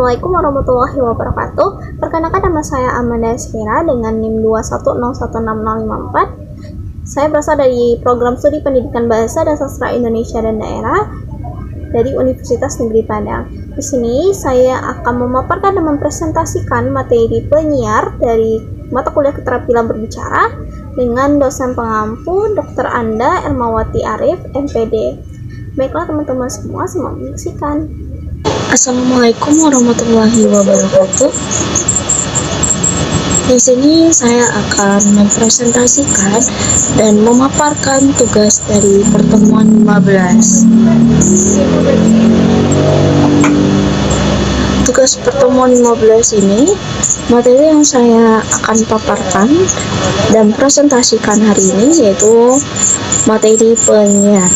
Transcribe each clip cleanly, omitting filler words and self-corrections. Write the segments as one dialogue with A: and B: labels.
A: Assalamualaikum warahmatullahi wabarakatuh. Perkenalkan, nama saya Amanda Sfera dengan NIM 2101654. Saya berasal dari program studi pendidikan bahasa dan sastra Indonesia dan daerah dari Universitas Negeri Padang. Di sini saya akan memaparkan dan mempresentasikan materi penyiar dari mata kuliah keterampilan berbicara dengan dosen pengampu Dr. Anda Elmawati Arif, MPD. Baiklah teman-teman semua, selamat menyaksikan.
B: Assalamualaikum warahmatullahi wabarakatuh. Di sini saya akan mempresentasikan dan memaparkan tugas dari pertemuan 15. Tugas pertemuan 15 ini, materi yang saya akan paparkan dan presentasikan hari ini yaitu materi penyiar.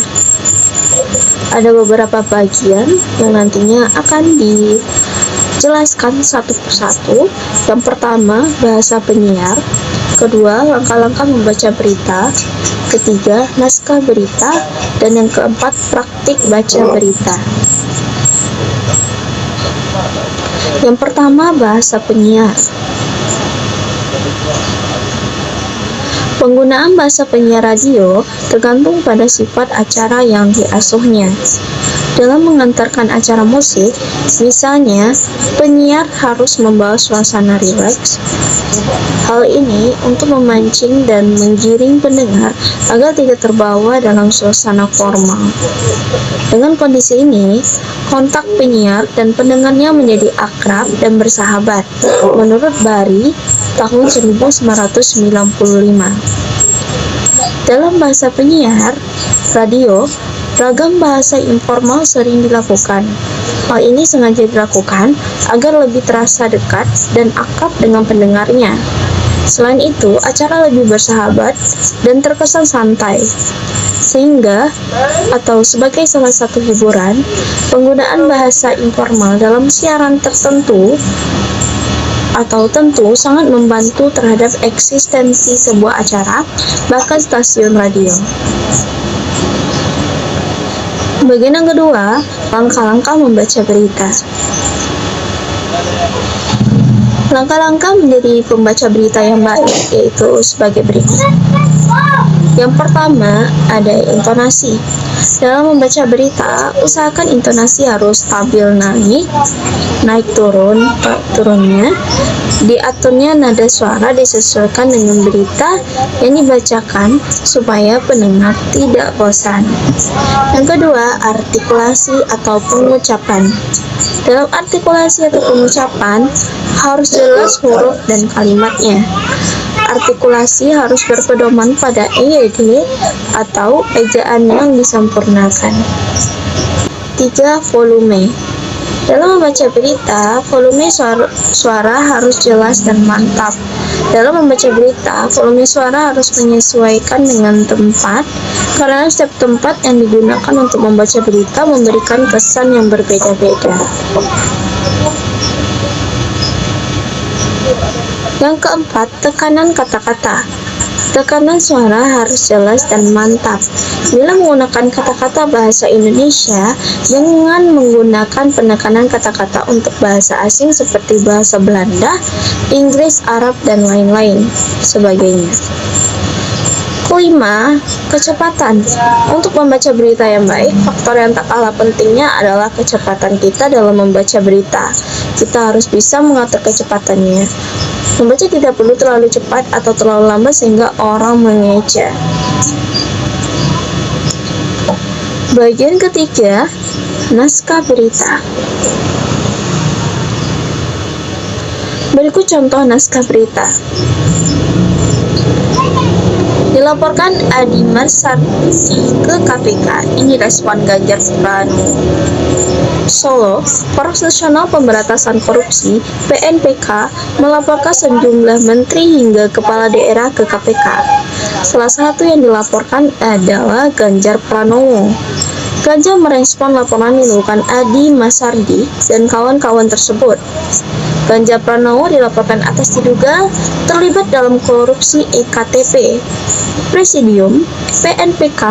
B: Ada beberapa bagian yang nantinya akan dijelaskan satu persatu. Yang pertama, bahasa penyiar. Kedua, langkah-langkah membaca berita. Ketiga, naskah berita. Dan yang keempat, praktik baca berita. Yang pertama, bahasa penyiar. Penggunaan bahasa penyiar radio tergantung pada sifat acara yang diasuhnya. Dalam mengantarkan acara musik, misalnya, penyiar harus membawa suasana rileks. Hal ini untuk memancing dan menggiring pendengar agar tidak terbawa dalam suasana formal. Dengan kondisi ini, kontak penyiar dan pendengarnya menjadi akrab dan bersahabat, menurut Bari tahun 1995. Dalam bahasa penyiar radio, ragam bahasa informal sering dilakukan. Hal ini sengaja dilakukan agar lebih terasa dekat dan akrab dengan pendengarnya. Selain itu, acara lebih bersahabat dan terkesan santai. Sehingga, atau sebagai salah satu hiburan, penggunaan bahasa informal dalam siaran tertentu atau tentu sangat membantu terhadap eksistensi sebuah acara, bahkan stasiun radio. Bagian yang kedua, langkah-langkah membaca berita. Langkah-langkah menjadi pembaca berita yang baik yaitu sebagai berikut. Yang pertama, ada intonasi. Dalam membaca berita, usahakan intonasi harus stabil naik turunnya. Diaturnya nada suara disesuaikan dengan berita yang dibacakan supaya pendengar tidak bosan. Yang kedua, artikulasi atau pengucapan. Dalam artikulasi atau pengucapan, harus jelas huruf dan kalimatnya. Artikulasi harus berpedoman pada EYD atau ejaan yang disempurnakan. 3. Volume. Dalam membaca berita, volume suara harus jelas dan mantap. Dalam membaca berita, volume suara harus menyesuaikan dengan tempat, karena setiap tempat yang digunakan untuk membaca berita memberikan kesan yang berbeda-beda. Yang keempat, tekanan kata-kata. Tekanan suara harus jelas dan mantap. Bila menggunakan kata-kata bahasa Indonesia, jangan menggunakan penekanan kata-kata untuk bahasa asing seperti bahasa Belanda, Inggris, Arab, dan lain-lain sebagainya. Kelima, kecepatan. Untuk membaca berita yang baik, faktor yang tak kalah pentingnya adalah kecepatan kita dalam membaca berita. Kita harus bisa mengatur kecepatannya. Membaca tidak perlu terlalu cepat atau terlalu lambat sehingga orang mengeja. Bagian ketiga, naskah berita. Berikut contoh naskah berita. Dilaporkan Adi Marsardi ke KPK. Ini respon Ganjar Pranowo. Solo, Poros Nasional Pemberantasan Korupsi (PNPK) melaporkan sejumlah menteri hingga kepala daerah ke KPK. Salah satu yang dilaporkan adalah Ganjar Pranowo. Ganjar merespon laporan yang dilakukan Adi Marsardi dan kawan-kawan tersebut. Ganjar Pranowo dilaporkan atas diduga terlibat dalam korupsi EKTP. Presidium PNPK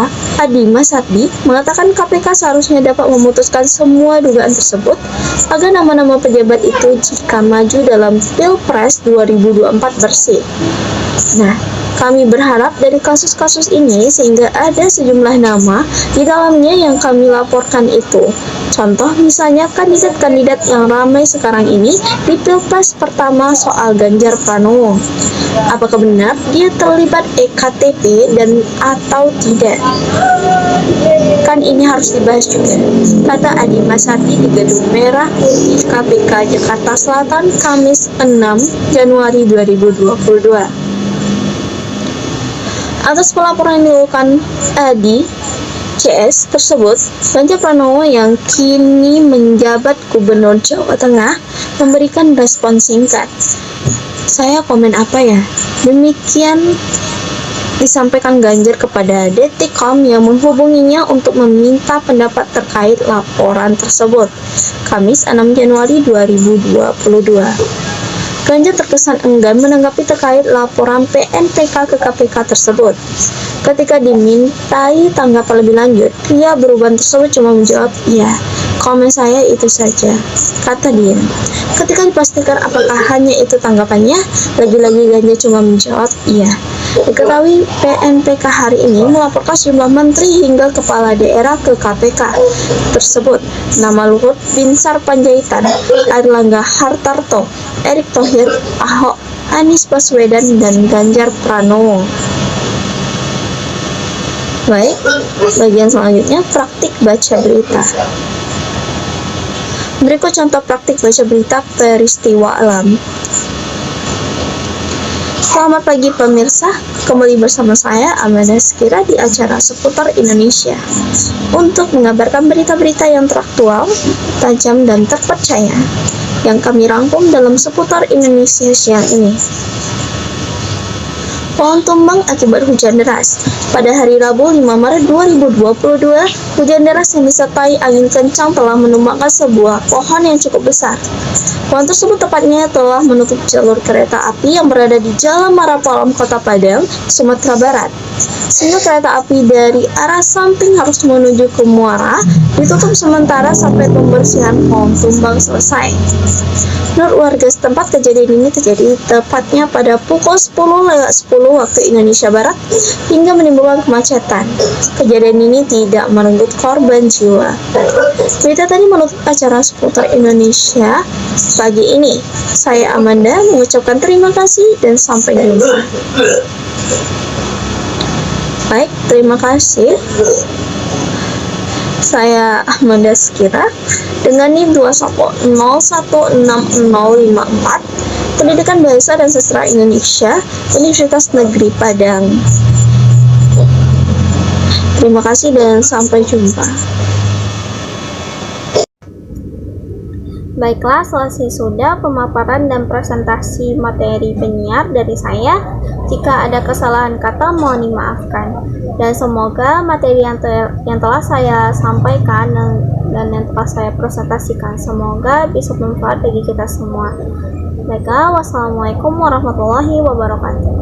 B: Adi Masardi mengatakan KPK seharusnya dapat memutuskan semua dugaan tersebut agar nama-nama pejabat itu jika maju dalam Pilpres 2024 bersih. Nah, kami berharap dari kasus-kasus ini sehingga ada sejumlah nama di dalamnya yang kami laporkan itu. Contoh misalnya kandidat-kandidat yang ramai sekarang ini di Pilpres pertama soal Ganjar Pranowo. Apakah benar dia terlibat EKTP dan atau tidak? Kan ini harus dibahas juga, kata Adi Masardi di Gedung Merah KPK Jakarta Selatan Kamis 6 Januari 2022. Atas pelaporan yang dilakukan Adi CS tersebut, Ganjar Pranowo yang kini menjabat Gubernur Jawa Tengah memberikan respon singkat. Saya komen apa ya? Demikian disampaikan Ganjar kepada Detikcom yang menghubunginya untuk meminta pendapat terkait laporan tersebut. Kamis 6 Januari 2022. Ganjar terkesan enggan menanggapi terkait laporan PNPK ke KPK tersebut. Ketika dimintai tanggapan lebih lanjut, pria berubah tersebut cuma menjawab, "Iya, komen saya itu saja," kata dia. Ketika dipastikan apakah hanya itu tanggapannya, lagi-lagi Ganjar cuma menjawab, "Iya." Diketahui PNPK hari ini melaporkan sejumlah menteri hingga kepala daerah ke KPK tersebut. Nama Luhut Binsar Panjaitan, Airlangga Hartarto, Erick Thohir, Ahok, Anies Baswedan, dan Ganjar Pranowo. Baik, bagian selanjutnya praktik baca berita. Berikut contoh praktik baca berita peristiwa alam. Selamat pagi pemirsa, kembali bersama saya Amanda Sekira di acara Seputar Indonesia untuk mengabarkan berita-berita yang teraktual, tajam, dan terpercaya yang kami rangkum dalam Seputar Indonesia siang ini. Pohon tumbang akibat hujan deras. Pada hari Rabu 5 Maret 2022, hujan deras yang disertai angin kencang telah menumbangkan sebuah pohon yang cukup besar. Pohon tersebut tepatnya telah menutup jalur kereta api yang berada di Jalan Marapalam, Kota Padang, Sumatera Barat. Sehingga kereta api dari arah samping harus menuju ke Muara ditutup sementara sampai pembersihan pohon tumbang selesai. Menurut warga setempat, kejadian ini terjadi tepatnya pada pukul 10:10 waktu Indonesia Barat hingga menimbulkan kemacetan. Kejadian ini tidak merenggut korban jiwa. Berita tadi menutup acara Seputar Indonesia pagi ini. Saya Amanda mengucapkan terima kasih dan sampai jumpa. Baik, terima kasih. Saya Amanda Sekira dengan NIM 210160054, Pendidikan Bahasa dan Sastra Indonesia, Universitas Negeri Padang. Terima kasih dan sampai jumpa.
A: Baiklah, selesai sudah pemaparan dan presentasi materi penyiar dari saya. Jika ada kesalahan kata mohon dimaafkan. Dan semoga materi yang telah saya sampaikan dan yang telah saya presentasikan semoga bisa bermanfaat bagi kita semua. Baiklah, wassalamualaikum warahmatullahi wabarakatuh.